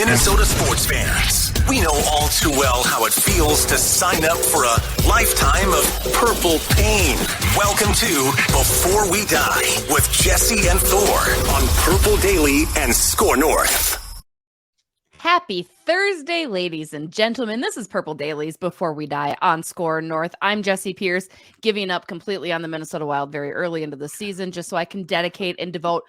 Minnesota sports fans, we know all too well how it feels to sign up for a lifetime of purple pain. Welcome to Before We Die with Jesse and Thor on Purple Daily and Score North. Happy Thursday, ladies and gentlemen. This is Purple Daily's Before We Die on Score North. I'm Jesse Pierce, giving up completely on the Minnesota Wild very early into the season just so I can dedicate and devote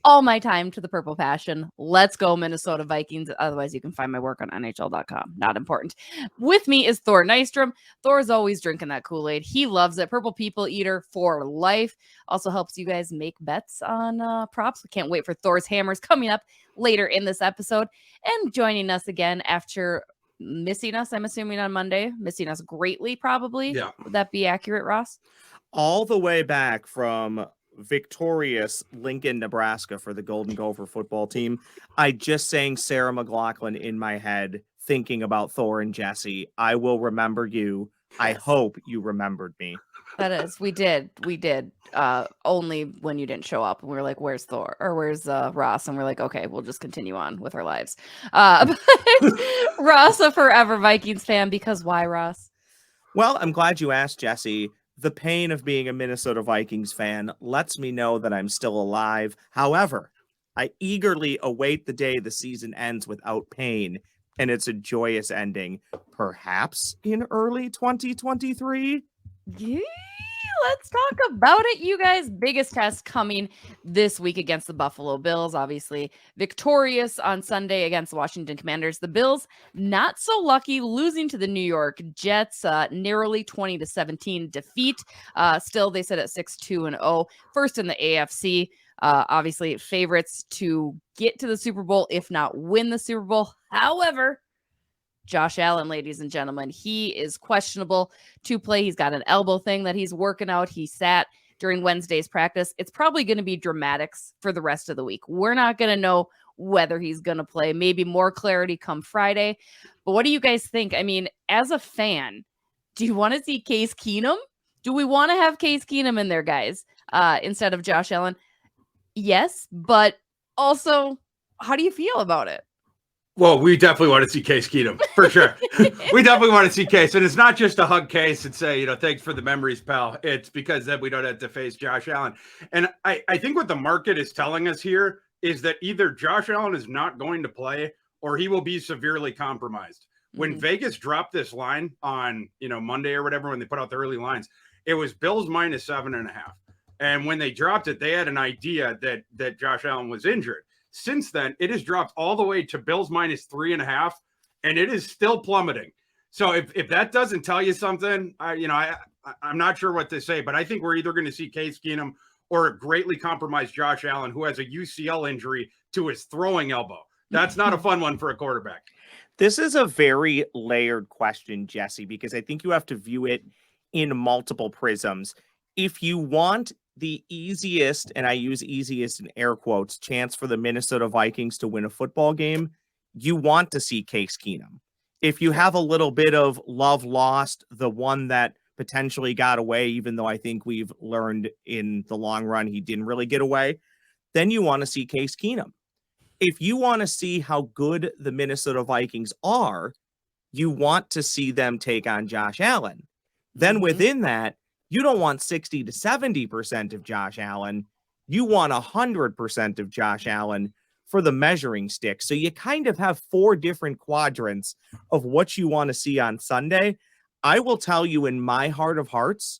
all my time to the Purple Passion. Let's go, Minnesota Vikings. Otherwise, you can find my work on NHL.com. Not important. With me is Thor Nystrom. Thor's always drinking that Kool-Aid. He loves it. Purple People Eater for life. Also helps you guys make bets on props. We can't wait for Thor's Hammers coming up later in this episode. And joining us again after missing us, I'm assuming on Monday. Missing us greatly, probably. Yeah. Would that be accurate, Ross? All the way back from victorious Lincoln, Nebraska for the Golden Gopher football team. I just sang Sarah McLachlan in my head, thinking about Thor and Jesse. I will remember you. I hope you remembered me. That is, we did. Only when you didn't show up, and we were like, "Where's Thor?" or "Where's Ross?" And we're like, "Okay, we'll just continue on with our lives." But Ross, a forever Vikings fan, because why, Ross? Well, I'm glad you asked, Jesse. The pain of being a Minnesota Vikings fan lets me know that I'm still alive. However, I eagerly await the day the season ends without pain, and it's a joyous ending, perhaps in early 2023. Yeah, let's talk about it, you guys. Biggest test coming this week against the Buffalo Bills. Obviously, victorious on Sunday against the Washington Commanders. The Bills, not so lucky, losing to the New York Jets, narrowly 20-17 defeat. Still, they sit at 6-2-0, first in the AFC. Obviously, favorites to get to the Super Bowl, if not win the Super Bowl. However, Josh Allen, ladies and gentlemen, he is questionable to play. He's got an elbow thing that he's working out. He sat during Wednesday's practice. It's probably going to be dramatics for the rest of the week. We're not going to know whether he's going to play. Maybe more clarity come Friday. But what do you guys think? I mean, as a fan, do you want to see Case Keenum? Do we want to have Case Keenum in there, guys, instead of Josh Allen? Yes, but also, how do you feel about it? Well, we definitely want to see Case Keenum, for sure. We definitely want to see Case. And it's not just to hug Case and say, thanks for the memories, pal. It's because then we don't have to face Josh Allen. And I think what the market is telling us here is that either Josh Allen is not going to play or he will be severely compromised. When Vegas dropped this line on, Monday or whatever, when they put out the early lines, it was Bills minus 7.5. And when they dropped it, they had an idea that Josh Allen was injured. Since then, it has dropped all the way to Bills minus 3.5, and it is still plummeting. So if that doesn't tell you something, I'm not sure what to say, but I think we're either going to see Case Keenum or a greatly compromised Josh Allen who has a UCL injury to his throwing elbow. That's not a fun one for a quarterback. This is a very layered question, Jesse, because I think you have to view it in multiple prisms. If you want the easiest, and I use easiest in air quotes, chance for the Minnesota Vikings to win a football game, you want to see Case Keenum. If you have a little bit of love lost, the one that potentially got away, even though I think we've learned in the long run he didn't really get away, then you want to see Case Keenum. If you want to see how good the Minnesota Vikings are, you want to see them take on Josh Allen. Then within that, you don't want 60 to 70% of Josh Allen. You want 100% of Josh Allen for the measuring stick. So you kind of have four different quadrants of what you want to see on Sunday. I will tell you, in my heart of hearts,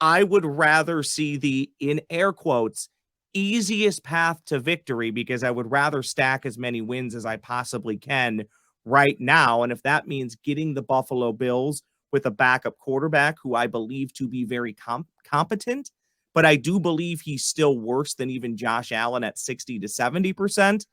I would rather see the, in air quotes, easiest path to victory, because I would rather stack as many wins as I possibly can right now. And if that means getting the Buffalo Bills with a backup quarterback who I believe to be very competent, but I do believe he's still worse than even Josh Allen at 60 to 70%.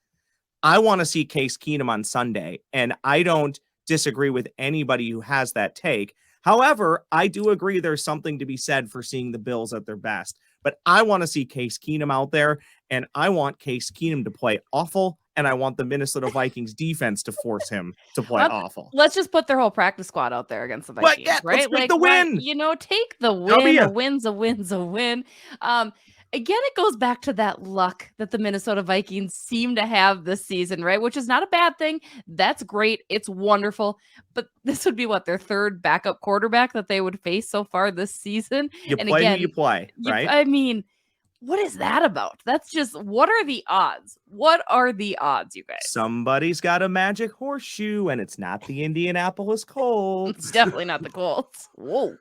I want to see Case Keenum on Sunday, and I don't disagree with anybody who has that take. However, I do agree there's something to be said for seeing the Bills at their best, but I want to see Case Keenum out there, and I want Case Keenum to play awful, and I want the Minnesota Vikings defense to force him to play awful. Let's just put their whole practice squad out there against the Vikings, right? Let's take the win. Take the win. A win's a win's a win. Again, it goes back to that luck that the Minnesota Vikings seem to have this season, right? Which is not a bad thing. That's great. It's wonderful. But this would be what, their third backup quarterback that they would face so far this season. You And play again, who you play, right? I mean, what is that about? That's just, what are the odds? What are the odds, you guys? Somebody's got a magic horseshoe, and it's not the Indianapolis Colts. It's definitely not the Colts. Whoa.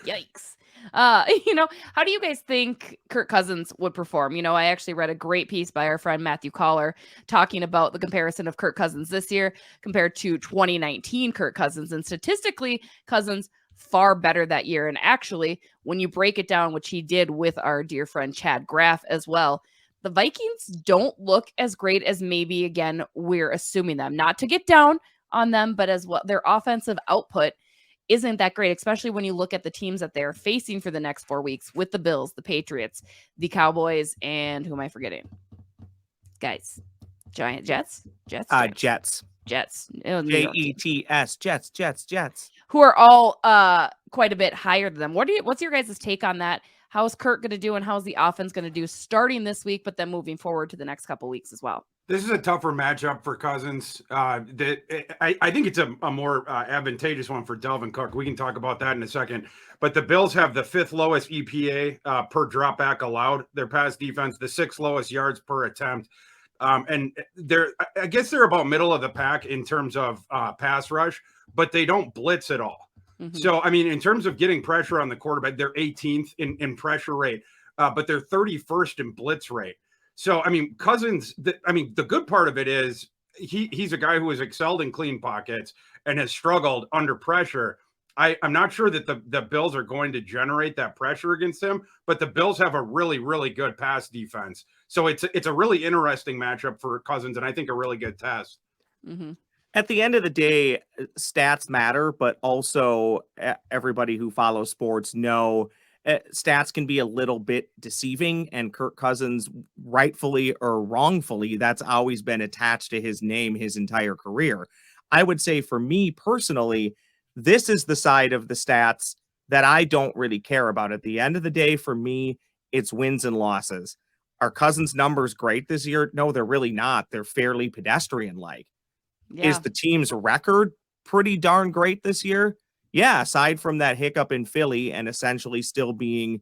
Yikes. How do you guys think Kirk Cousins would perform? I actually read a great piece by our friend Matthew Collar talking about the comparison of Kirk Cousins this year compared to 2019 Kirk Cousins. And statistically, Cousins far better that year. And actually, when you break it down, which he did with our dear friend Chad Graff as well, the Vikings don't look as great as maybe, again, we're assuming them. Not to get down on them, but as well, their offensive output isn't that great, especially when you look at the teams that they're facing for the next 4 weeks with the Bills, the Patriots, the Cowboys, and who am I forgetting? Guys, Jets. Jets. Oh, New York team. Jets. Jets. Who are all quite a bit higher than them. What's your guys' take on that? How's Kirk going to do, and how's the offense going to do starting this week, but then moving forward to the next couple weeks as well? This is a tougher matchup for Cousins. I think it's a more advantageous one for Dalvin Cook. We can talk about that in a second. But the Bills have the 5th lowest EPA per dropback allowed. Their pass defense, the 6th lowest yards per attempt. And I guess they're about middle of the pack in terms of pass rush, but they don't blitz at all. Mm-hmm. So, I mean, in terms of getting pressure on the quarterback, they're 18th in pressure rate, but they're 31st in blitz rate. So, I mean, Cousins, the good part of it is he's a guy who has excelled in clean pockets and has struggled under pressure. I'm not sure that the Bills are going to generate that pressure against him, but the Bills have a really, really good pass defense. So it's a really interesting matchup for Cousins, and I think a really good test. Mm-hmm. At the end of the day, stats matter, but also everybody who follows sports know stats can be a little bit deceiving, and Kirk Cousins, rightfully or wrongfully, that's always been attached to his name his entire career. I would say for me personally, this is the side of the stats that I don't really care about. At the end of the day, for me, it's wins and losses. Are Cousins' numbers great this year? No, they're really not. They're fairly pedestrian-like. Yeah. Is the team's record pretty darn great this year? Yeah, aside from that hiccup in Philly and essentially still being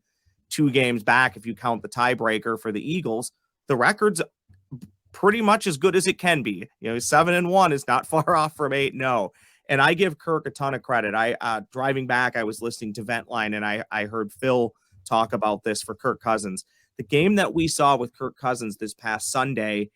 2 games back, if you count the tiebreaker for the Eagles, the record's pretty much as good as it can be. 7-1 is not far off from 8-0. And I give Kirk a ton of credit. Driving back, I was listening to Ventline, and I heard Phil talk about this for Kirk Cousins. The game that we saw with Kirk Cousins this past Sunday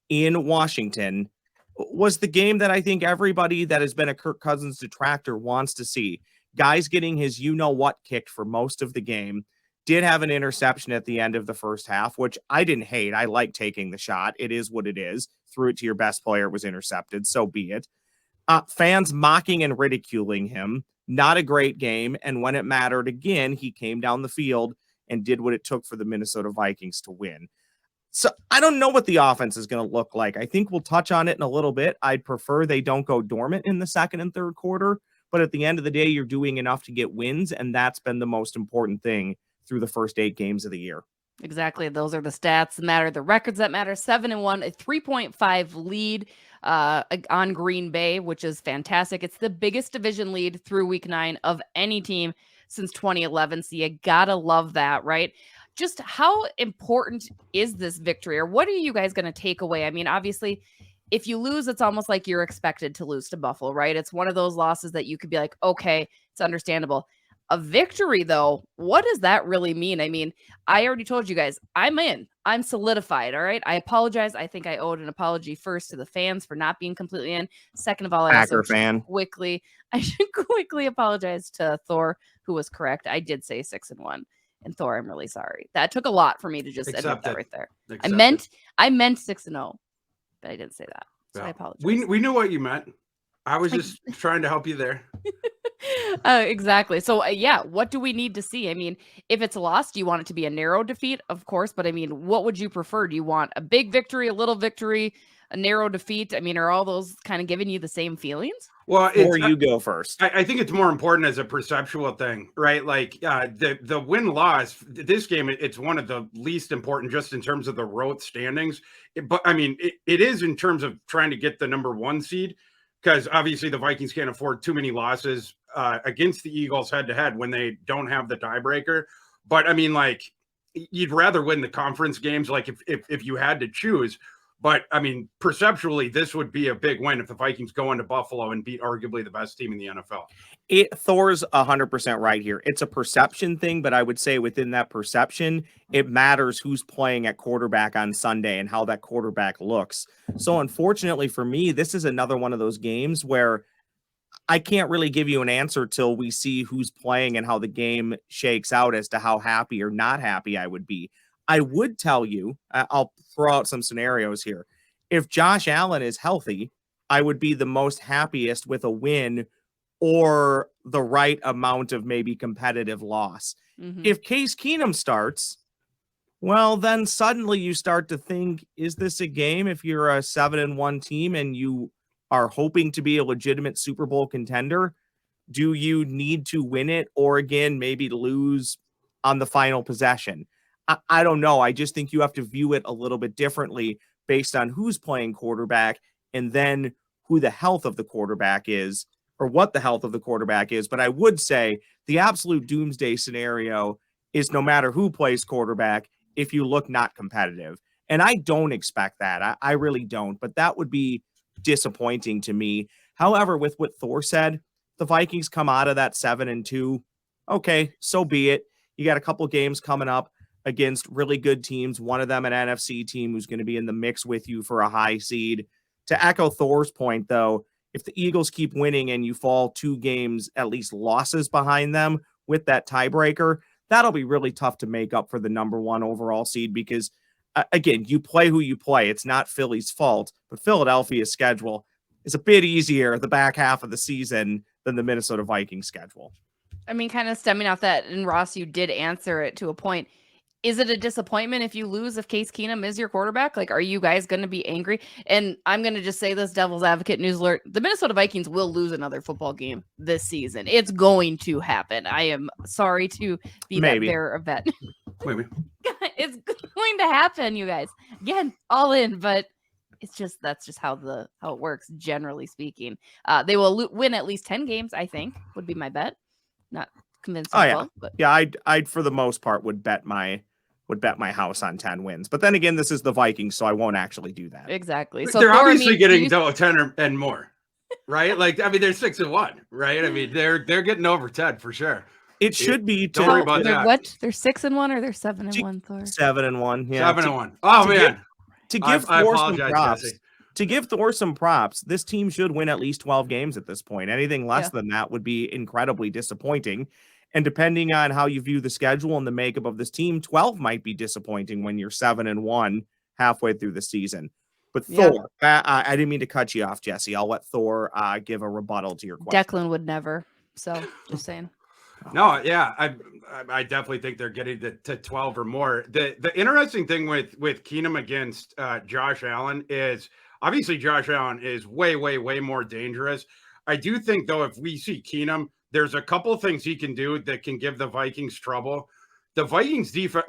in Washington was the game that I think everybody that has been a Kirk Cousins detractor wants to see. Guys getting his you-know-what kicked for most of the game. Did have an interception at the end of the first half, which I didn't hate. I like taking the shot. It is what it is. Threw it to your best player. It was intercepted. So be it. Fans mocking and ridiculing him. Not a great game. And when it mattered again, he came down the field and did what it took for the Minnesota Vikings to win. So I don't know what the offense is going to look like. I think we'll touch on it in a little bit. I'd prefer they don't go dormant in the second and third quarter. But at the end of the day, you're doing enough to get wins. And that's been the most important thing through the first 8 games of the year. Exactly. Those are the stats that matter, the records that matter. 7-1, a 3.5 lead on Green Bay, which is fantastic. It's the biggest division lead through week 9 of any team since 2011. So you gotta love that, right? Just how important is this victory, or what are you guys going to take away? I mean, obviously, if you lose, it's almost like you're expected to lose to Buffalo, right? It's one of those losses that you could be like, okay, it's understandable. A victory, though, what does that really mean? I mean, I already told you guys, I'm in. I'm solidified, all right? I apologize. I think I owed an apology first to the fans for not being completely in. Second of all, I should quickly apologize to Thor, who was correct. I did say 6-1. And Thor, I'm really sorry. That took a lot for me to just admit that right there. I meant 6-0, but I didn't say that. So I apologize. We knew what you meant. I was just trying to help you there. Exactly. So yeah, what do we need to see? I mean, if it's a loss, do you want it to be a narrow defeat? Of course, but I mean, what would you prefer? Do you want a big victory, a little victory? a narrow defeat? I mean, are all those kind of giving you the same feelings? Well, Or you go first. I think it's more important as a perceptual thing, right? Like the win-loss, this game, it's one of the least important just in terms of the road standings. But I mean, it is in terms of trying to get the number 1 seed, because obviously the Vikings can't afford too many losses against the Eagles head-to-head when they don't have the tiebreaker. But I mean, like, you'd rather win the conference games, like if you had to choose. But I mean, perceptually, this would be a big win if the Vikings go into Buffalo and beat arguably the best team in the NFL. Thor's 100% right here. It's a perception thing, but I would say within that perception, it matters who's playing at quarterback on Sunday and how that quarterback looks. So unfortunately for me, this is another one of those games where I can't really give you an answer till we see who's playing and how the game shakes out as to how happy or not happy I would be. I would tell you, I'll throw out some scenarios here. If Josh Allen is healthy, I would be the most happiest with a win or the right amount of maybe competitive loss. Mhm. If Case Keenum starts, well, then suddenly you start to think, is this a game if you're a 7-1 team and you are hoping to be a legitimate Super Bowl contender? Do you need to win it or again, maybe lose on the final possession? I don't know. I just think you have to view it a little bit differently based on who's playing quarterback and then who the health of the quarterback is or what the health of the quarterback is. But I would say the absolute doomsday scenario is no matter who plays quarterback, if you look not competitive. And I don't expect that. I really don't. But that would be disappointing to me. However, with what Thor said, the Vikings come out of that 7-2. Okay, so be it. You got a couple games coming up against really good teams, one of them an NFC team who's going to be in the mix with you for a high seed. To echo Thor's point, though, if the Eagles keep winning and you fall 2 games, at least losses behind them with that tiebreaker, that'll be really tough to make up for the number 1 overall seed because, again, you play who you play. It's not Philly's fault, but Philadelphia's schedule is a bit easier the back half of the season than the Minnesota Vikings schedule. I mean, kind of stemming off that, and Ross, you did answer it to a point. Is it a disappointment if you lose if Case Keenum is your quarterback? Like, are you guys going to be angry? And I'm going to just say this, devil's advocate news alert. The Minnesota Vikings will lose another football game this season. It's going to happen. I am sorry to be that bearer of that. Maybe. It's going to happen, you guys. Again, all in, but it's just, that's just how it works, generally speaking. They will win at least 10 games, I think, would be my bet. Not convinced. Oh, yeah. Well, but. Yeah, I'd for the most part would bet my house on 10 wins. But then again, this is the Vikings, so I won't actually do that. Exactly. So they're obviously getting to 10 and more, right? Like, I mean, they're 6-1, right? I mean, they're getting over 10 for sure. It should be. Don't worry about they're that. What? They're 6-1 or they're 7-1? Thor? 7-1. Yeah. 7-1. Oh, man. To give I Thor some apologize, props. Jesse. To give Thor some props, this team should win at least 12 games at this point. Anything less than that would be incredibly disappointing. And depending on how you view the schedule and the makeup of this team, 12 might be disappointing when you're 7-1 halfway through the season. But Thor, I didn't mean to cut you off, Jesse. I'll let Thor give a rebuttal to your question. Declan would never. So just saying. No, yeah, I definitely think they're getting to 12 or more. The interesting thing with Keenum against Josh Allen is obviously Josh Allen is way, way, way more dangerous. I do think, though, if we see Keenum, there's a couple of things he can do that can give the Vikings trouble. The Vikings defense,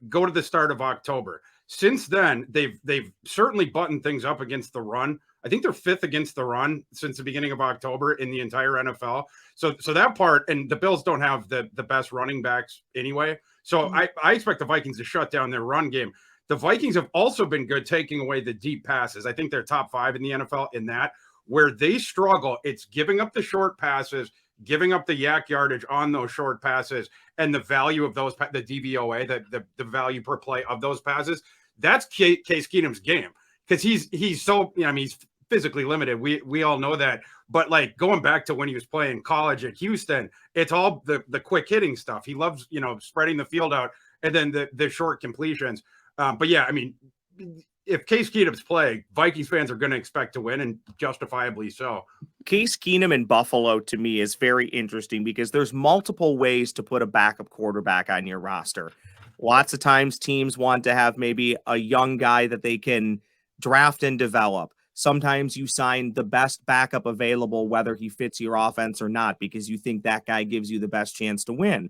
go to the start of October. Since then, they've certainly buttoned things up against the run. I think they're 5th against the run since the beginning of October in the entire NFL. So that part, and the Bills don't have the best running backs anyway. So I expect the Vikings to shut down their run game. The Vikings have also been good taking away the deep passes. I think they're top 5 in the NFL in that. Where they struggle, it's giving up the short passes, giving up the yak yardage on those short passes, and the value of those, the DVOA, the value per play of those passes. That's Case Keenum's game because he's so, he's physically limited. We all know that. But like going back to when he was playing college at Houston, it's all the quick hitting stuff. He loves, spreading the field out and then the short completions. But yeah, I mean, if Case Keenum's playing, Vikings fans are going to expect to win, and justifiably so. Case Keenum in Buffalo, to me, is very interesting because there's multiple ways to put a backup quarterback on your roster. Lots of times teams want to have maybe a young guy that they can draft and develop. Sometimes you sign the best backup available, whether he fits your offense or not, because you think that guy gives you the best chance to win.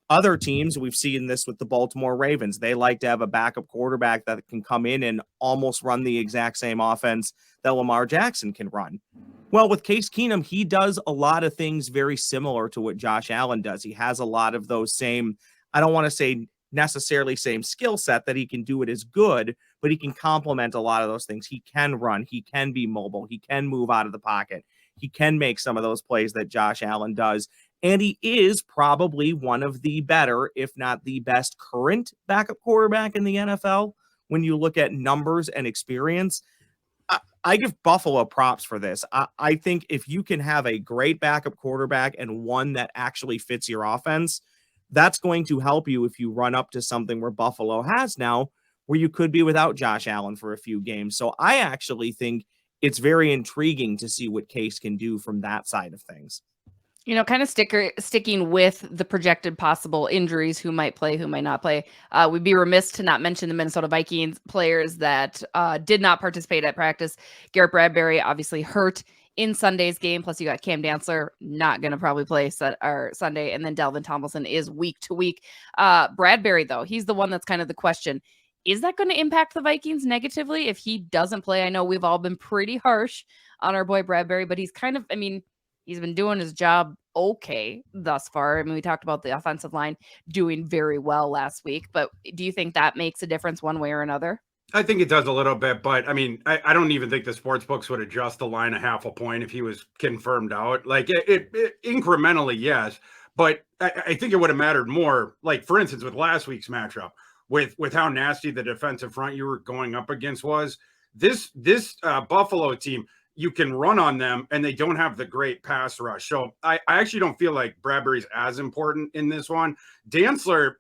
Other teams, we've seen this with the Baltimore Ravens. They like to have a backup quarterback that can come in and almost run the exact same offense that Lamar Jackson can run. Well, with Case Keenum, he does a lot of things very similar to what Josh Allen does. He has a lot of those same, I don't want to say necessarily same skill set that he can do it as good, but he can complement a lot of those things. He can run. He can be mobile. He can move out of the pocket. He can make some of those plays that Josh Allen does. And he is probably one of the better, if not the best current backup quarterback in the NFL. When you look at numbers and experience, I give Buffalo props for this. I think if you can have a great backup quarterback and one that actually fits your offense, that's going to help you if you run up to something where Buffalo has now, where you could be without Josh Allen for a few games. So I actually think it's very intriguing to see what Case can do from that side of things. You know, kind of sticking with the projected possible injuries, who might play, who might not play. We'd be remiss to not mention the Minnesota Vikings players that did not participate at practice. Garrett Bradbury obviously hurt in Sunday's game. Plus, you got Cam Dantzler not going to probably play Sunday. And then Delvin Tomlinson is week to week. Bradbury, though, he's the one that's kind of the question. Is that going to impact the Vikings negatively if he doesn't play? I know we've all been pretty harsh on our boy Bradbury, but he's kind of, he's been doing his job okay thus far. We talked about the offensive line doing very well last week, but do you think that makes a difference one way or another? I think it does a little bit, but I don't even think the sports books would adjust the line a half a point if he was confirmed out. Like it incrementally, yes, but I think it would have mattered more. Like for instance, with last week's matchup, with how nasty the defensive front you were going up against was, this Buffalo team, you can run on them and they don't have the great pass rush. So I actually don't feel like Bradbury's as important in this one. Dantzler,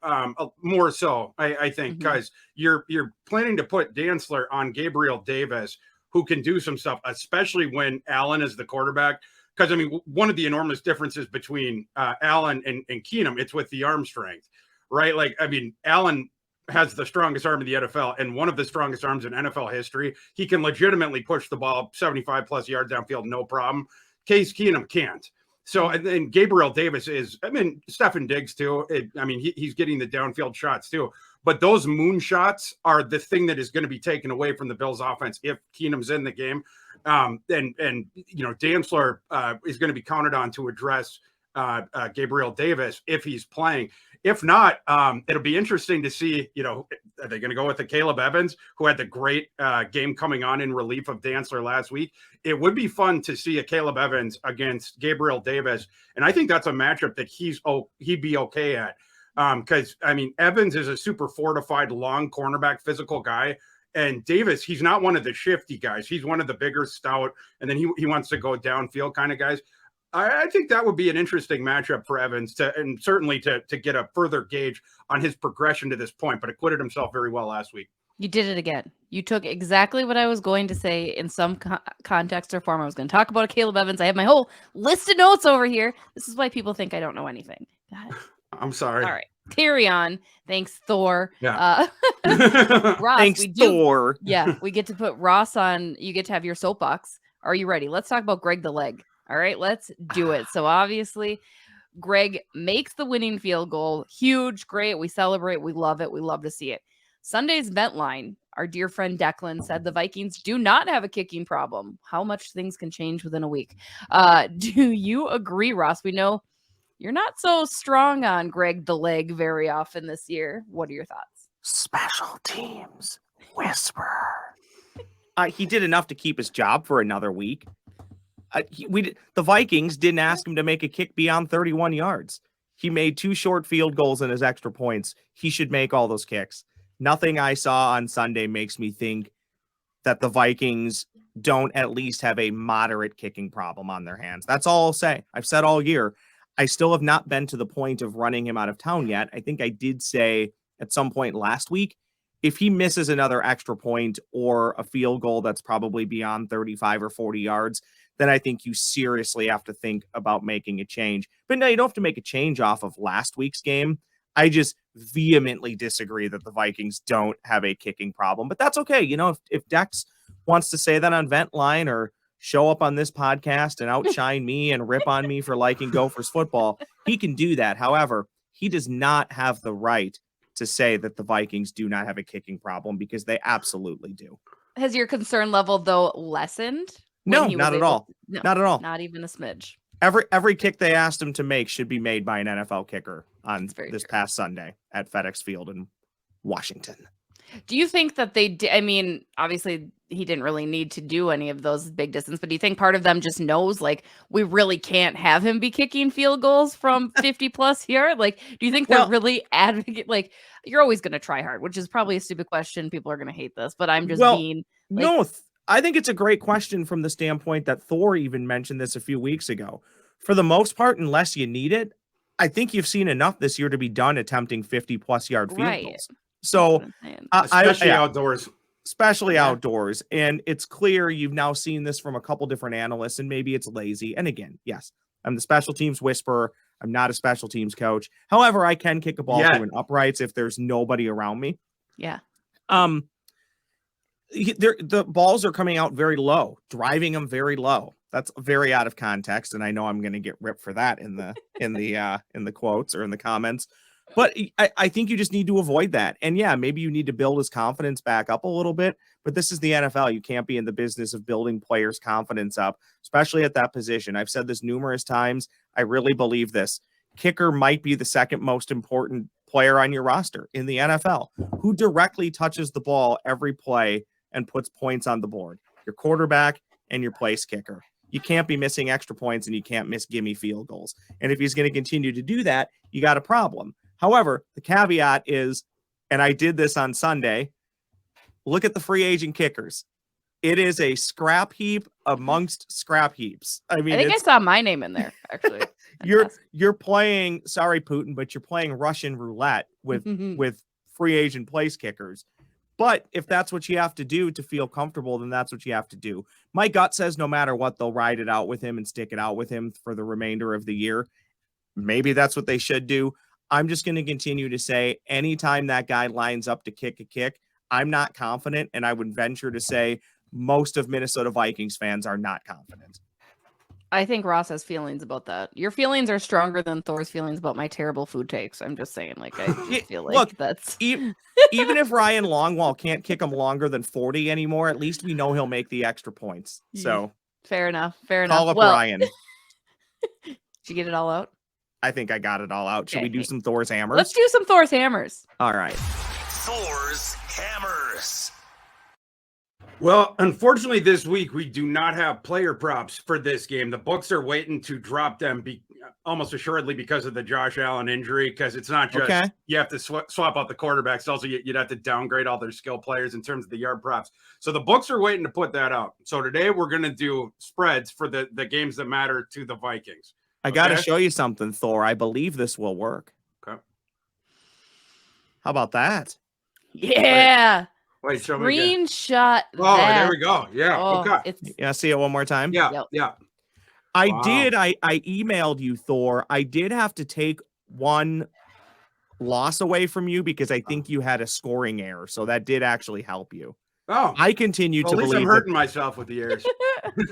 more so, I think, because you're planning to put Dantzler on Gabriel Davis, who can do some stuff, especially when Allen is the quarterback. Because, one of the enormous differences between Allen and Keenum, it's with the arm strength, right? Like, Allen has the strongest arm in the NFL and one of the strongest arms in NFL history. He can legitimately push the ball 75 plus yards downfield, no problem. Case Keenum can't. So, and then Gabriel Davis is, Stefan Diggs too. He's getting the downfield shots too. But those moon shots are the thing that is going to be taken away from the Bills offense if Keenum's in the game. Dantzler is going to be counted on to address Gabriel Davis if he's playing. If not, it'll be interesting to see, are they going to go with the Caleb Evans, who had the great game coming on in relief of Dantzler last week? It would be fun to see a Caleb Evans against Gabriel Davis. And I think that's a matchup that he'd be okay at. Because, Evans is a super fortified, long cornerback, physical guy. And Davis, he's not one of the shifty guys. He's one of the bigger, stout, and then he wants to go downfield kind of guys. I think that would be an interesting matchup for Evans and certainly to get a further gauge on his progression to this point, but acquitted himself very well last week. You did it again. You took exactly what I was going to say in some context or form. I was going to talk about Caleb Evans. I have my whole list of notes over here. This is why people think I don't know anything. I'm sorry. All right. Carry on. Thanks, Thor. Yeah. Ross, Thanks, Thor. Yeah, we get to put Ross on. You get to have your soapbox. Are you ready? Let's talk about Greg the Leg. All right, let's do it. So obviously, Greg makes the winning field goal. Huge, great. We celebrate. We love it. We love to see it. Sunday's vent line, our dear friend Declan said the Vikings do not have a kicking problem. How much things can change within a week. Do you agree, Ross? We know you're not so strong on Greg the Leg very often this year. What are your thoughts? Special teams whisper. He did enough to keep his job for another week. The Vikings didn't ask him to make a kick beyond 31 yards. He made 2 short field goals in his extra points. He should make all those kicks. Nothing I saw on Sunday makes me think that the Vikings don't at least have a moderate kicking problem on their hands. That's all I'll say. I've said all year. I still have not been to the point of running him out of town yet. I think I did say at some point last week, if he misses another extra point or a field goal that's probably beyond 35 or 40 yards, then I think you seriously have to think about making a change. But no, you don't have to make a change off of last week's game. I just vehemently disagree that the Vikings don't have a kicking problem, but that's okay. If Dex wants to say that on Vent Line or show up on this podcast and outshine me and rip on me for liking Gophers football, he can do that. However, he does not have the right to say that the Vikings do not have a kicking problem, because they absolutely do. Has your concern level, though, lessened? No, not at all. No, not at all. Not even a smidge. Every kick they asked him to make should be made by an NFL kicker on this true. past Sunday at FedEx Field in Washington. Do you think that they did? I mean, obviously he didn't really need to do any of those big distance, but do you think part of them just knows, like, we really can't have him be kicking field goals from 50 plus yards? Like, do you think they're really advocate? Like, you're always going to try hard, which is probably a stupid question. People are going to hate this, but I'm just being like, no. I think it's a great question from the standpoint that Thor even mentioned this a few weeks ago. For the most part, unless you need it, I think you've seen enough this year to be done attempting 50-plus yard field goals. So, especially outdoors. Especially outdoors. And it's clear you've now seen this from a couple different analysts, and maybe it's lazy. And again, yes, I'm the special teams whisperer. I'm not a special teams coach. However, I can kick a ball through an uprights if there's nobody around me. Yeah. The balls are coming out very low, driving them very low. That's very out of context, and I know I'm going to get ripped for that in the quotes or in the comments. But I think you just need to avoid that. And yeah, maybe you need to build his confidence back up a little bit. But this is the NFL. You can't be in the business of building players' confidence up, especially at that position. I've said this numerous times. I really believe this. Kicker might be the second most important player on your roster in the NFL. Who directly touches the ball every play and puts points on the board? Your quarterback and your place kicker. You can't be missing extra points, and you can't miss gimme field goals. And if he's going to continue to do that, you got a problem. However, the caveat is, and I did this on Sunday, look at the free agent kickers. It is a scrap heap amongst scrap heaps. I mean, I think I saw my name in there, actually. You're playing, sorry, Putin, but you're playing Russian roulette with free agent place kickers. But if that's what you have to do to feel comfortable, then that's what you have to do. My gut says no matter what, they'll ride it out with him and stick it out with him for the remainder of the year. Maybe that's what they should do. I'm just going to continue to say anytime that guy lines up to kick a kick, I'm not confident. And I would venture to say most of Minnesota Vikings fans are not confident. I think Ross has feelings about that. Your feelings are stronger than Thor's feelings about my terrible food takes. I'm just saying, like, I just feel like that's even if Ryan Longwall can't kick him longer than 40 anymore, at least we know he'll make the extra points. So fair enough. Call up Ryan. Did you get it all out? I think I got it all out. Should we do some Thor's hammers? Let's do some Thor's hammers. All right. Thor's hammers. Well, unfortunately, this week we do not have player props for this game. The books are waiting to drop them almost assuredly because of the Josh Allen injury, because it's not just you have to swap out the quarterbacks. Also, you'd have to downgrade all their skill players in terms of the yard props. So the books are waiting to put that out. So today we're going to do spreads for the games that matter to the Vikings. I got to show you something, Thor. I believe this will work. Okay. How about that? Yeah. Wait, show me again. Screenshot. Oh, there we go. Yeah. Okay. Yeah, see it one more time? Yeah. Yeah. I emailed you, Thor. I did have to take one loss away from you because I think you had a scoring error. So that did actually help you. Oh, I continue to believe I'm hurting myself with the ears.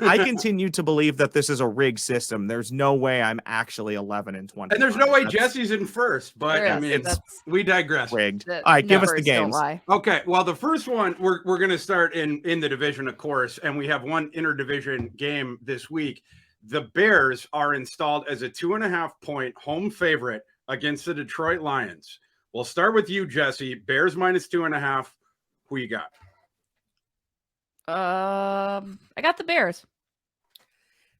I continue to believe that this is a rigged system. There's no way I'm actually 11-20. And there's no way Jesse's in first, but I mean, we digress. Rigged. All right, give us the games. Okay, well, the first one we're going to start in the division, of course, and we have one interdivision game this week. The Bears are installed as a 2.5-point home favorite against the Detroit Lions. We'll start with you, Jesse. Bears minus 2.5. Who you got? I got the Bears.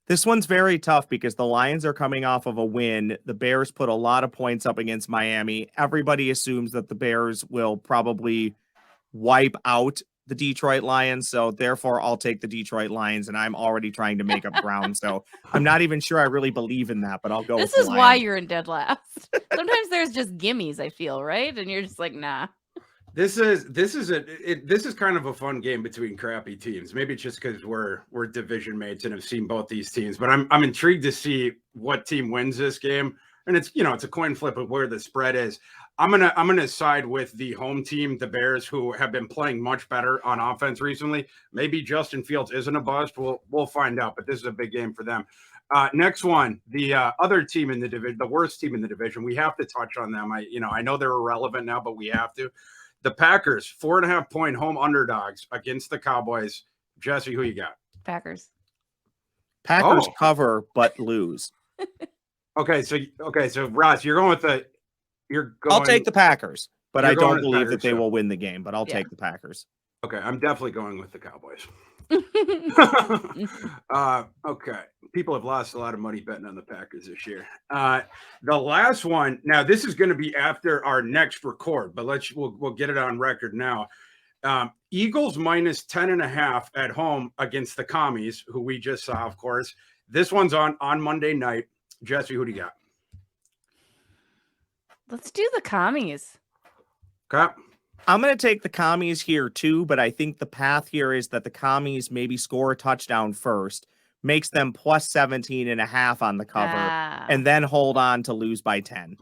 This one's very tough because the Lions are coming off of a win. The Bears put a lot of points up against Miami. Everybody assumes that the Bears will probably wipe out the Detroit Lions. So therefore I'll take the Detroit Lions, and I'm already trying to make up ground. So I'm not even sure I really believe in that, but I'll go with the Lions. This is why you're in dead last. Sometimes there's just gimmies, I feel, right? And you're just like, nah. This is kind of a fun game between crappy teams. Maybe it's just because we're division mates and have seen both these teams. But I'm intrigued to see what team wins this game. and it's a coin flip of where the spread is. I'm gonna side with the home team, the Bears, who have been playing much better on offense recently. Maybe Justin Fields isn't a bust. We'll find out, but this is a big game for them. Next one, the other team in the division, the worst team in the division. We have to touch on them. I know they're irrelevant now, but we have to. The Packers, 4.5-point home underdogs against the Cowboys. Jesse, who you got? Packers cover but lose. Okay, so Ross, you're going with the. I'll take the Packers, but I don't believe Packers, that they will win the game. But I'll take the Packers. Okay, I'm definitely going with the Cowboys. Okay, people have lost a lot of money betting on the Packers this year. The last one. Now, this is going to be after our next record, but we'll get it on record now. Eagles minus 10.5 at home against the Commies, who we just saw, of course. This one's on Monday night. Jesse, who do you got? Let's do the Commies. Okay. I'm going to take the Commies here too, but I think the path here is that the Commies maybe score a touchdown first, makes them plus 17.5 on the cover, and then hold on to lose by 10.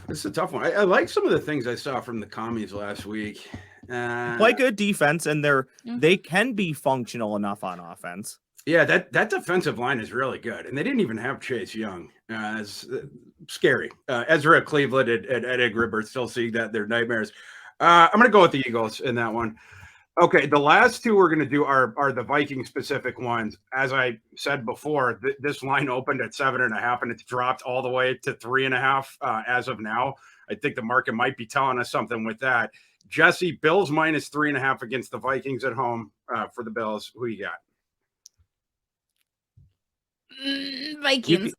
This is a tough one. I like some of the things I saw from the Commies last week. Play good defense, and they can be functional enough on offense. Yeah, that defensive line is really good, and they didn't even have Chase Young. It's scary. Ezra Cleveland and Ed Ribber still seeing that in their nightmares. I'm going to go with the Eagles in that one. Okay, the last two we're going to do are the Viking specific ones. As I said before, this line opened at 7.5, and it's dropped all the way to 3.5 as of now. I think the market might be telling us something with that. Jesse, Bills minus 3.5 against the Vikings at home for the Bills. Who you got? Vikings.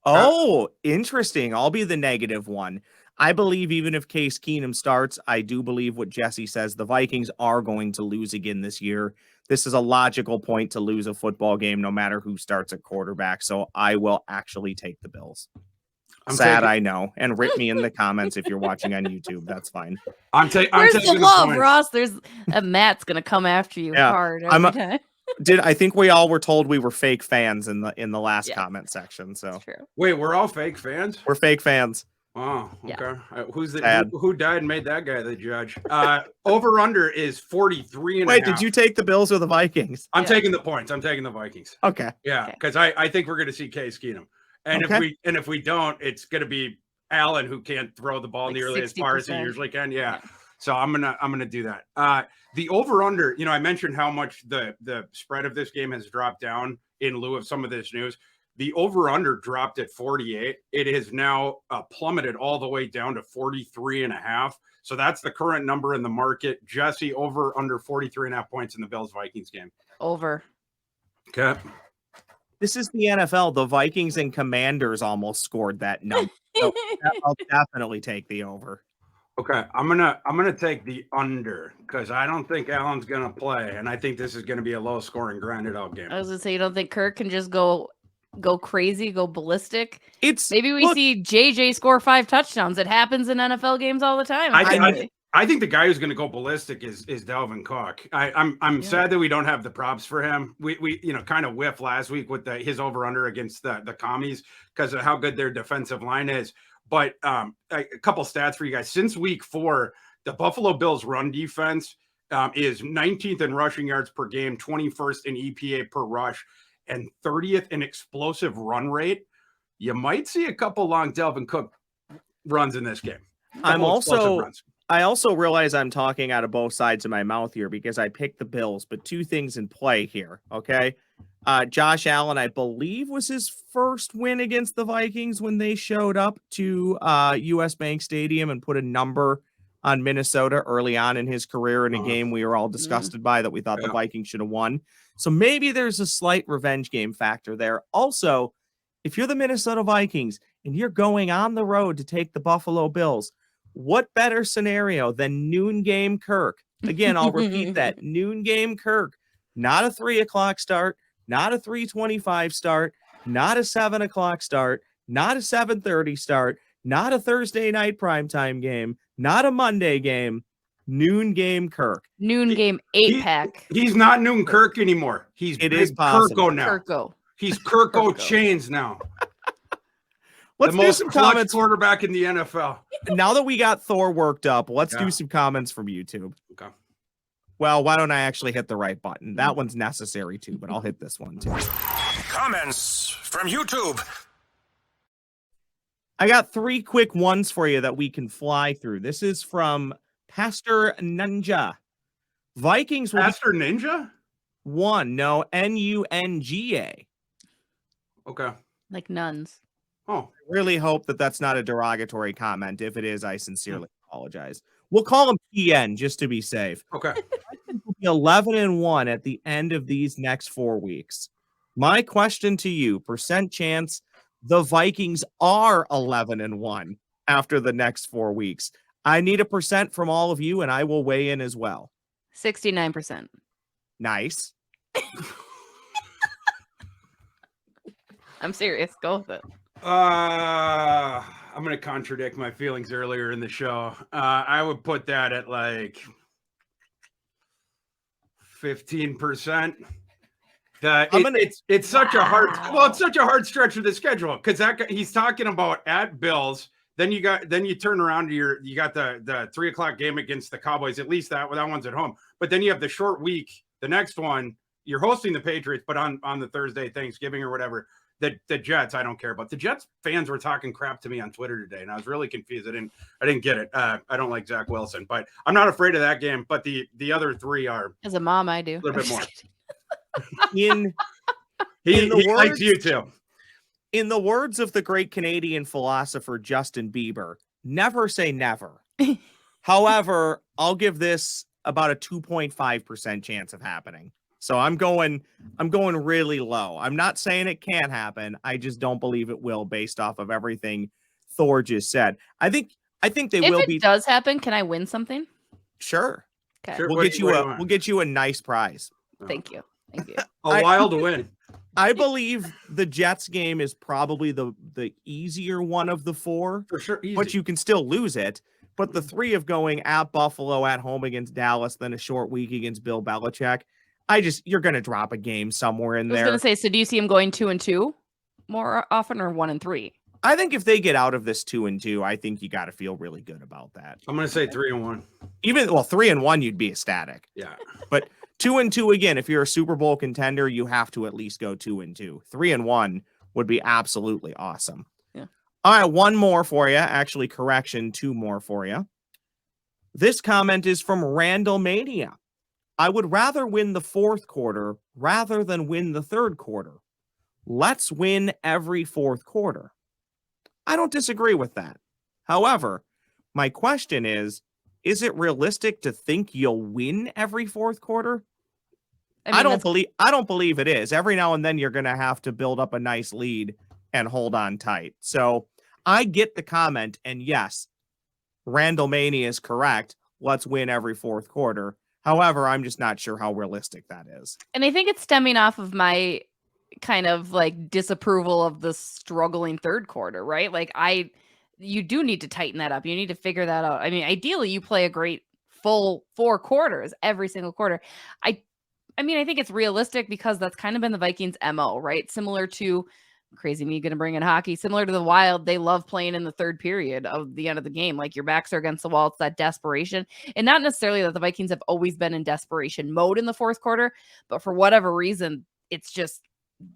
Oh, interesting. I'll be the negative one. I believe even if Case Keenum starts, I do believe what Jesse says. The Vikings are going to lose again this year. This is a logical point to lose a football game, no matter who starts at quarterback. So I will actually take the Bills. I know. And rip me in the comments if you're watching on YouTube. That's fine. Where's the love, Ross? There's Matt's going to come after you hard every time. I think we all were told we were fake fans in the last comment section. So wait, we're all fake fans? We're fake fans. Oh, okay. Yeah. Who died and made that guy the judge? Over under is 43.5. Wait, did you take the Bills or the Vikings? I'm taking the points. I'm taking the Vikings. Okay. Yeah, because I think we're going to see Case Keenum, and if we don't, it's going to be Allen who can't throw the ball nearly 60%. As far as he usually can. Yeah. So I'm gonna do that. The over under, I mentioned how much the spread of this game has dropped down in lieu of some of this news. The over under dropped at 48. It has now plummeted all the way down to 43.5. So that's the current number in the market. Jesse, over under 43.5 points in the Bills Vikings game. Over. Okay. This is the NFL. The Vikings and Commanders almost scored that number. So I'll definitely take the over. Okay, I'm gonna take the under because I don't think Allen's gonna play, and I think this is gonna be a low scoring, grinded out game. I was gonna say, you don't think Kirk can just go crazy, go ballistic? Maybe we see JJ score 5 touchdowns. It happens in NFL games all the time. I think the guy who's gonna go ballistic is Dalvin Cook. I'm sad that we don't have the props for him. We kind of whiffed last week with his over under against the Commies because of how good their defensive line is. But a couple stats for you guys. Since week 4, the Buffalo Bills run defense is 19th in rushing yards per game, 21st in EPA per rush, and 30th in explosive run rate. You might see a couple long Dalvin Cook runs in this game. I also realize I'm talking out of both sides of my mouth here because I picked the Bills, but 2 things in play here. Okay. Josh Allen, I believe, was his first win against the Vikings when they showed up to US Bank Stadium and put a number on Minnesota early on in his career in a game we were all disgusted by that we thought the Vikings should have won. So maybe there's a slight revenge game factor there. Also, if you're the Minnesota Vikings and you're going on the road to take the Buffalo Bills, what better scenario than noon game Kirk? Again, I'll repeat that. Noon game Kirk, not a 3:00 start, not a 3:25 start, not a 7:00 start, not a 7:30 start, not a Thursday night primetime game, not a Monday game, noon game Kirk. Noon game 8-pack. He's not noon Kirk anymore. He's Kirko now. He's Kirko Chains now. Let's do some comments. Quarterback in the NFL. Now that we got Thor worked up, let's do some comments from YouTube. Okay. Well, why don't I actually hit the right button? That one's necessary too, but I'll hit this one too. Comments from YouTube. I got 3 quick ones for you that we can fly through. This is from Pastor Ninja. Vikings will Pastor Ninja? No, Nunga. Okay. Like nuns. Oh, Really hope that that's not a derogatory comment. If it is, I sincerely apologize. We'll call him PN just to be safe. okay. 11-1 at the end of these next 4 weeks. My question to you, percent chance the Vikings are 11-1 after the next 4 weeks. I need a percent from all of you, and I will weigh in as well. 69%. Nice. I'm serious. Go with it. I'm going to contradict my feelings earlier in the show. I would put that at like 15%. It's such a hard. Well, it's such a hard stretch of the schedule because he's talking about at Bills. Then you turn around to you got the 3:00 game against the Cowboys. At least that one's at home. But then you have the short week. The next one you're hosting the Patriots, but on the Thursday Thanksgiving or whatever. The Jets, I don't care about. The Jets fans were talking crap to me on Twitter today, and I was really confused. I didn't get it. I don't like Zach Wilson, but I'm not afraid of that game. But the other 3 are. As a mom, I do. A little bit more. He likes you too. In the words of the great Canadian philosopher Justin Bieber, never say never. However, I'll give this about a 2.5% chance of happening. So I'm going really low. I'm not saying it can't happen. I just don't believe it will based off of everything Thor just said. I think they will be. If it does happen, can I win something? Sure. Okay. Sure. We'll get you a nice prize. Thank you. A while to win. I believe the Jets game is probably the easier one of the 4. For sure. Easy. But you can still lose it. But the 3 of going at Buffalo, at home against Dallas, then a short week against Bill Belichick, you're going to drop a game somewhere in there. I was going to say, so do you see him going 2-2 more often or 1-3? I think if they get out of this 2-2, I think you got to feel really good about that. I'm going to say 3-1. 3-1, you'd be ecstatic. Yeah. But 2-2 again, if you're a Super Bowl contender, you have to at least go 2-2. 3-1 would be absolutely awesome. Yeah. All right, one more for you. Actually, correction, 2 more for you. This comment is from Randall Mania. I would rather win the 4th quarter rather than win the 3rd quarter. Let's win every 4th quarter. I don't disagree with that. However, my question is it realistic to think you'll win every 4th quarter? I don't believe it is. Every now and then you're going to have to build up a nice lead and hold on tight. So I get the comment, and yes, Randall Mania is correct. Let's win every 4th quarter. However, I'm just not sure how realistic that is. And I think it's stemming off of my kind of like disapproval of the struggling 3rd quarter, right? Like you do need to tighten that up. You need to figure that out. I mean, ideally you play a great full 4 quarters every single quarter. I think it's realistic because that's kind of been the Vikings' MO, right? Similar to crazy me going to bring in hockey, similar to the Wild. They love playing in the 3rd period of the end of the game. Like your backs are against the wall. It's that desperation, and not necessarily that the Vikings have always been in desperation mode in the 4th quarter, but for whatever reason, it's just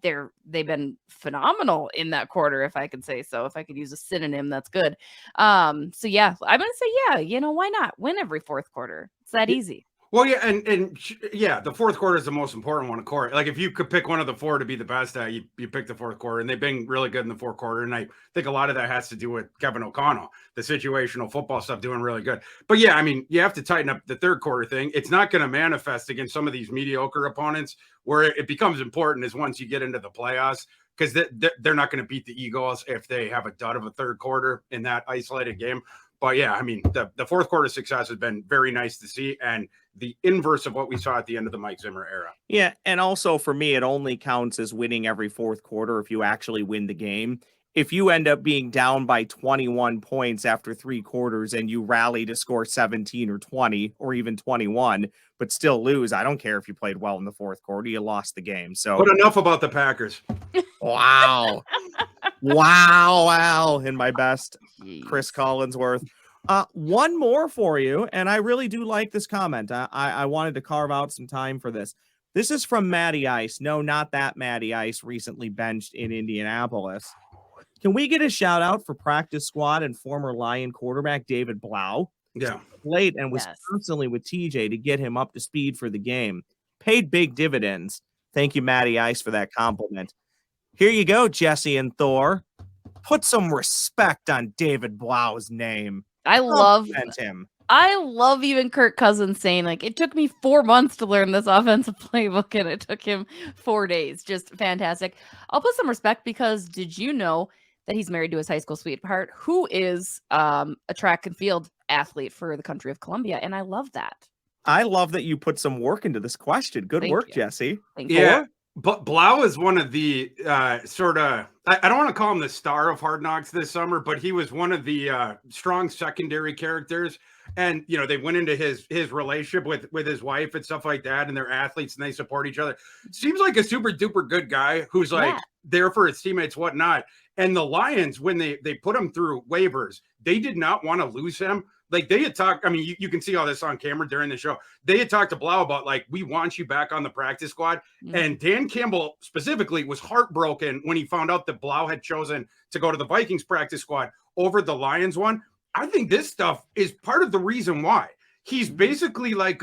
they've been phenomenal in that quarter, if I could say so. If I could use a synonym, that's good. So yeah, I'm going to say, yeah, why not win every 4th quarter? It's that easy. Well, yeah, and yeah, the 4th quarter is the most important one, of course. Like if you could pick one of the 4 to be the best at, you pick the 4th quarter, and they've been really good in the 4th quarter. And I think a lot of that has to do with Kevin O'Connell, the situational football stuff, doing really good. But yeah, I mean, you have to tighten up the 3rd quarter thing. It's not going to manifest against some of these mediocre opponents. Where it becomes important is once you get into the playoffs, because they're not going to beat the Eagles if they have a dud of a 3rd quarter in that isolated game. But yeah, I mean, the 4th quarter success has been very nice to see, and the inverse of what we saw at the end of the Mike Zimmer era. Yeah, and also for me, it only counts as winning every 4th quarter if you actually win the game. If you end up being down by 21 points after 3 quarters and you rally to score 17 or 20 or even 21, but still lose, I don't care if you played well in the 4th quarter, you lost the game. So, but enough about the Packers. Wow. Wow, in my best Chris Jeez. Collinsworth. One more for you, and I really do like this comment. I wanted to carve out some time for this. This is from Matty Ice. No, not that Matty Ice, recently benched in Indianapolis. Can we get a shout out for practice squad and former Lion quarterback David Blau? Yeah. Late and was Yes. constantly with TJ to get him up to speed for the game. Paid big dividends. Thank you, Matty Ice, for that compliment. Here you go, Jesse and Thor. Put some respect on David Blau's name. I love him. Even Kirk Cousins saying, like, it took me 4 months to learn this offensive playbook, and it took him 4 days. Just fantastic. I'll put some respect because did you know that he's married to his high school sweetheart, who is a track and field athlete for the country of Colombia? And I love that. I love that you put some work into this question. Good work, Jesse. Thank you. Yeah. But Blau is one of the sort of, I don't want to call him the star of Hard Knocks this summer, but he was one of the strong secondary characters. And, you know, they went into his relationship with his wife and stuff like that, and they're athletes and they support each other. Seems like a super duper good guy who's like there for his teammates, whatnot. And the Lions, when they put him through waivers, they did not want to lose him. Like they had talked, I mean, you can see all this on camera during the show. They had talked to Blau about like, we want you back on the practice squad. Mm-hmm. And Dan Campbell specifically was heartbroken when he found out that Blau had chosen to go to the Vikings practice squad over the Lions one. I think this stuff is part of the reason why. He's basically like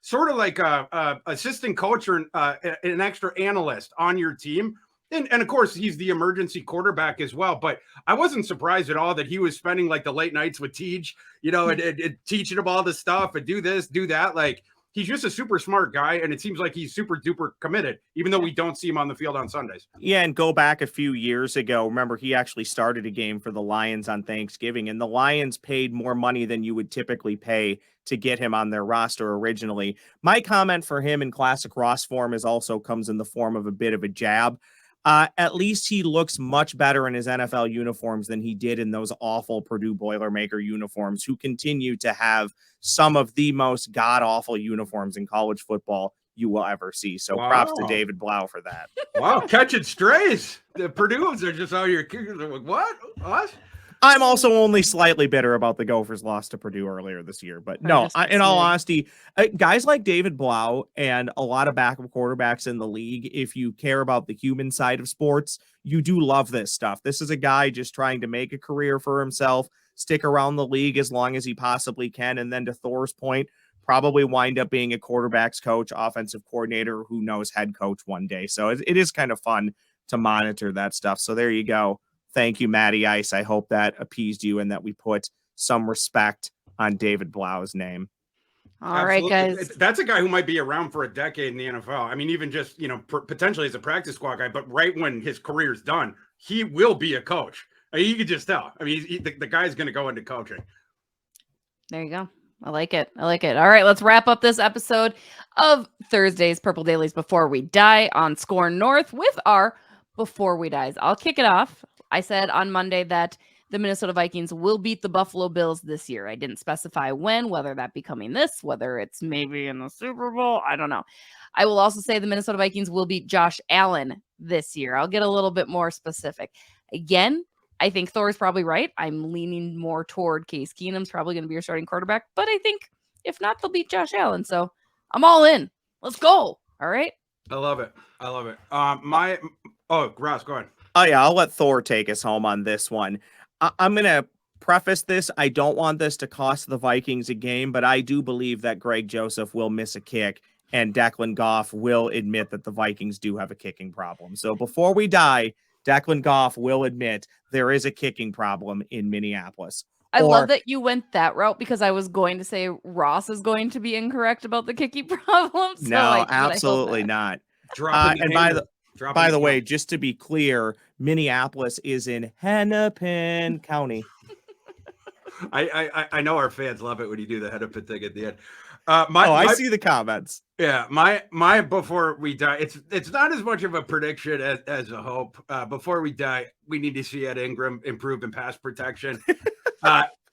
sort of like a assistant coach or an extra analyst on your team. And of course, he's the emergency quarterback as well. But I wasn't surprised at all that he was spending like the late nights with Teach, you know, and teaching him all this stuff and do this, do that. Like he's just a super smart guy. And it seems like he's super duper committed, even though we don't see him on the field on Sundays. Yeah. And go back a few years ago. Remember, he actually started a game for the Lions on Thanksgiving, and the Lions paid more money than you would typically pay to get him on their roster originally. My comment for him in classic Ross form is also comes in the form of a bit of a jab. At least he looks much better in his NFL uniforms than he did in those awful Purdue Boilermaker uniforms, who continue to have some of the most god-awful uniforms in college football you will ever see. So props to David Blau for that. Wow, catching strays. The Purdueans are just out here kicking. Like, what? Us? I'm also only slightly bitter about the Gophers' loss to Purdue earlier this year. But no, in all honesty, guys like David Blau and a lot of backup quarterbacks in the league, if you care about the human side of sports, you do love this stuff. This is a guy just trying to make a career for himself, stick around the league as long as he possibly can. And then to Thor's point, probably wind up being a quarterback's coach, offensive coordinator, who knows, head coach one day. So it is kind of fun to monitor that stuff. So there you go. Thank you, Matty Ice. I hope that appeased you and that we put some respect on David Blau's name. All right, guys. That's a guy who might be around for a decade in the NFL. I mean, even just, you know, potentially as a practice squad guy, but right when his career's done, he will be a coach. I mean, you can just tell. I mean, the guy's going to go into coaching. There you go. I like it. I like it. All right, let's wrap up this episode of Thursday's Purple Dailies Before We Die on Score North with our Before We Dies. I'll kick it off. I said on Monday that the Minnesota Vikings will beat the Buffalo Bills this year. I didn't specify when, whether that be coming this, whether it's maybe in the Super Bowl. I don't know. I will also say the Minnesota Vikings will beat Josh Allen this year. I'll get a little bit more specific. Again, I think Thor is probably right. I'm leaning more toward Case Keenum's probably going to be your starting quarterback. But I think if not, they'll beat Josh Allen. So I'm all in. Let's go. All right. I love it. I love it. Ross, go ahead. Oh, yeah, I'll let Thor take us home on this one. I'm going to preface this. I don't want this to cost the Vikings a game, but I do believe that Greg Joseph will miss a kick and Declan Goff will admit that the Vikings do have a kicking problem. So before we die, Declan Goff will admit there is a kicking problem in Minneapolis. I love that you went that route because I was going to say Ross is going to be incorrect about the kicking problem. So no, absolutely not. And by the way, just to be clear, Minneapolis is in Hennepin County. I know our fans love it when you do the Hennepin thing at the end. I see the comments. Yeah, my before we die, it's not as much of a prediction as a hope. Before we die, we need to see Ed Ingram improve in pass protection.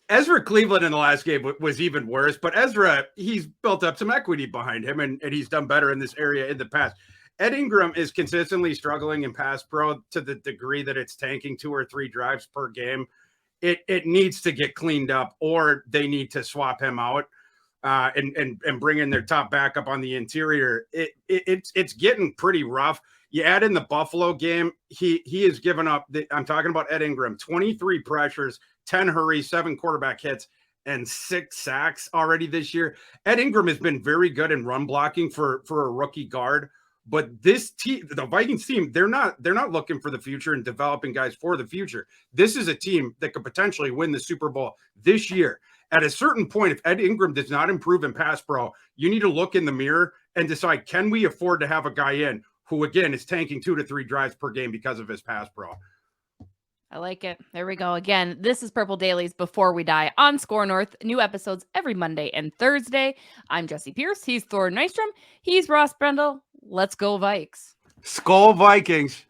Ezra Cleveland in the last game was even worse, but Ezra, he's built up some equity behind him, and he's done better in this area in the past. Ed Ingram is consistently struggling in pass pro to the degree that it's tanking 2 or 3 drives per game. It needs to get cleaned up, or they need to swap him out and bring in their top backup on the interior. It's getting pretty rough. You add in the Buffalo game, he has given up. I'm talking about Ed Ingram, 23 pressures, 10 hurries, 7 quarterback hits, and 6 sacks already this year. Ed Ingram has been very good in run blocking for a rookie guard. But this team, the Vikings team, they're not looking for the future and developing guys for the future. This is a team that could potentially win the Super Bowl this year. At a certain point, if Ed Ingram does not improve in pass pro, you need to look in the mirror and decide, can we afford to have a guy in who, again, is tanking 2 to 3 drives per game because of his pass pro? I like it. There we go. Again, this is Purple Daily's Before We Die on Score North. New episodes every Monday and Thursday. I'm Jesse Pierce. He's Thor Nystrom. He's Ross Brendel. Let's go Vikes. Skull Vikings.